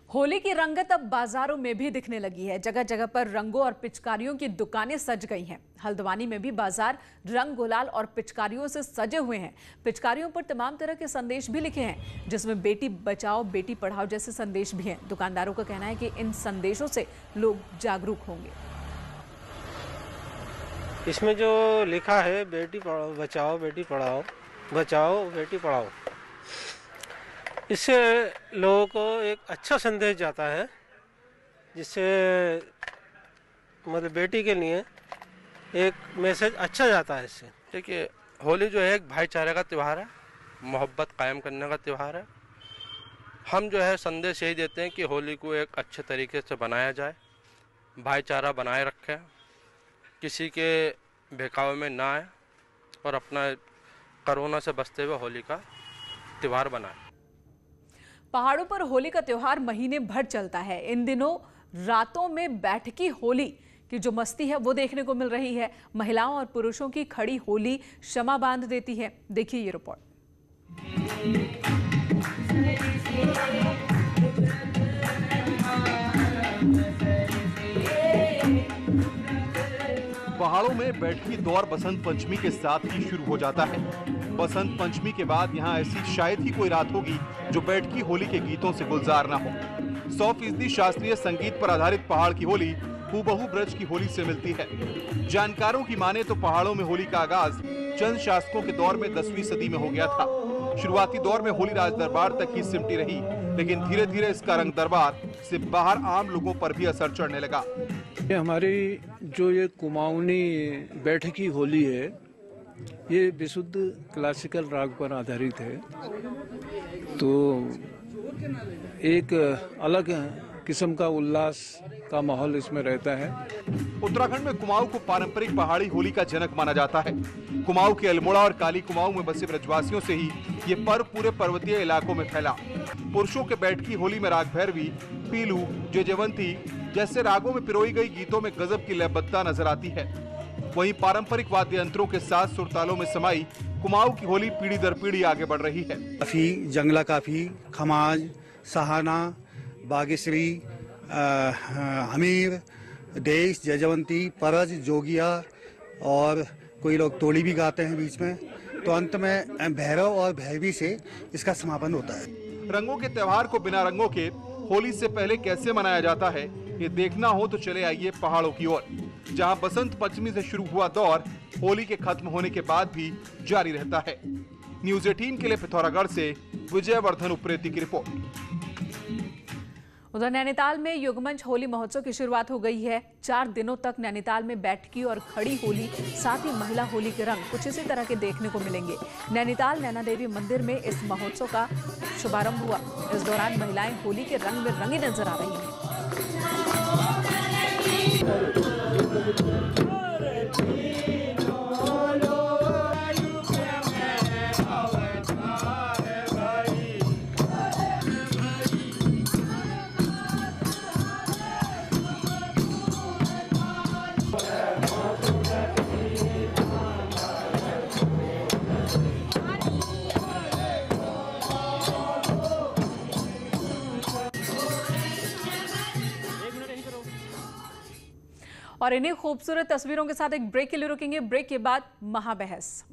होली की रंगत अब बाजारों में भी दिखने लगी है। जगह जगह पर रंगों और पिचकारियों की दुकानें सज गई हैं। हल्द्वानी में भी बाजार रंग गुलाल और पिचकारियों से सजे हुए हैं। पिचकारियों पर तमाम तरह के संदेश भी लिखे हैं, जिसमें बेटी बचाओ बेटी पढ़ाओ जैसे संदेश भी हैं। दुकानदारों का कहना है कि इन संदेशों से लोग जागरूक होंगे। इसमें जो लिखा है बेटी बचाओ बेटी पढ़ाओ, बचाओ बेटी पढ़ाओ, इससे लोगों को एक अच्छा संदेश जाता है, जिससे मतलब बेटी के लिए एक मैसेज अच्छा जाता है। इससे देखिए, होली जो है एक भाईचारे का त्यौहार है, मोहब्बत कायम करने का त्यौहार है। हम जो है संदेश यही देते हैं कि होली को एक अच्छे तरीके से बनाया जाए, भाईचारा बनाए रखें, किसी के बहकावे में ना आए और अपना कोरोना से बचते हुए होली का त्यौहार बनाए। पहाड़ों पर होली का त्योहार महीने भर चलता है। इन दिनों रातों में बैठकी होली की जो मस्ती है वो देखने को मिल रही है। महिलाओं और पुरुषों की खड़ी होली क्षमा बांध देती है। देखिए ये रिपोर्ट। पहाड़ों में बैठकी दौर बसंत पंचमी के साथ ही शुरू हो जाता है। बसंत पंचमी के बाद यहाँ ऐसी शायद ही कोई रात होगी जो बैठकी होली के गीतों से गुलजार ना हो। 100% शास्त्रीय संगीत पर आधारित पहाड़ की होली हूबहू ब्रज की होली से मिलती है। जानकारों की माने तो पहाड़ों में होली का आगाज चंद शासकों के दौर में 10वीं सदी में हो गया था। शुरुआती दौर में होली राज दरबार तक ही सिमटी रही, लेकिन धीरे धीरे इसका रंग दरबार से बाहर आम लोगों पर भी असर चढ़ने लगा। ये हमारी जो ये कुमाऊनी बैठकी होली है, ये विशुद्ध क्लासिकल राग पर आधारित है, तो एक अलग किस्म का उल्लास का माहौल इसमें रहता है। उत्तराखंड में कुमाऊं को पारंपरिक पहाड़ी होली का जनक माना जाता है। कुमाऊं के अल्मोड़ा और काली कुमाऊं में बसे ब्रजवासियों से ही ये पर्व पूरे पर्वतीय इलाकों में फैला। पुरुषों के बैठकी होली में राग भैरवी, पीलू, जयजवंती जैसे रागों में पिरोई गई गीतों में गजब की लयबद्धता नजर आती है। वहीं पारंपरिक वाद्य यंत्रों के साथ सुरतालों में समाई कुमाऊं की होली पीढ़ी दर पीढ़ी आगे बढ़ रही है। काफी, जंगला काफी, खमाज, सहाना, बागेश्वरी, हमीर, देश, जयजवंती, परज, जोगिया और कोई लोग तोड़ी भी गाते हैं बीच में। तो अंत में भैरव और भैरवी से इसका समापन होता है। रंगों के त्योहार को बिना रंगों के होली से पहले कैसे मनाया जाता है, ये देखना हो तो चले आइए पहाड़ों की ओर, जहां बसंत पंचमी से शुरू हुआ दौर होली के खत्म होने के बाद भी जारी रहता है। न्यूज़ 18 के लिए पिथौरागढ़ से विजयवर्धन उप्रेती की रिपोर्ट। उधर नैनीताल में युगमंच होली महोत्सव की शुरुआत हो गई है। 4 दिनों तक नैनीताल में बैठकी और खड़ी होली, साथ ही महिला होली के रंग कुछ इसी तरह के देखने को मिलेंगे। नैनीताल नैना देवी मंदिर में इस महोत्सव का शुभारंभ हुआ। इस दौरान महिलाएं होली के रंग में रंगी नजर आ रही हैं। और इन्हीं खूबसूरत तस्वीरों के साथ एक ब्रेक के लिए रुकेंगे। ब्रेक के बाद महाबहस।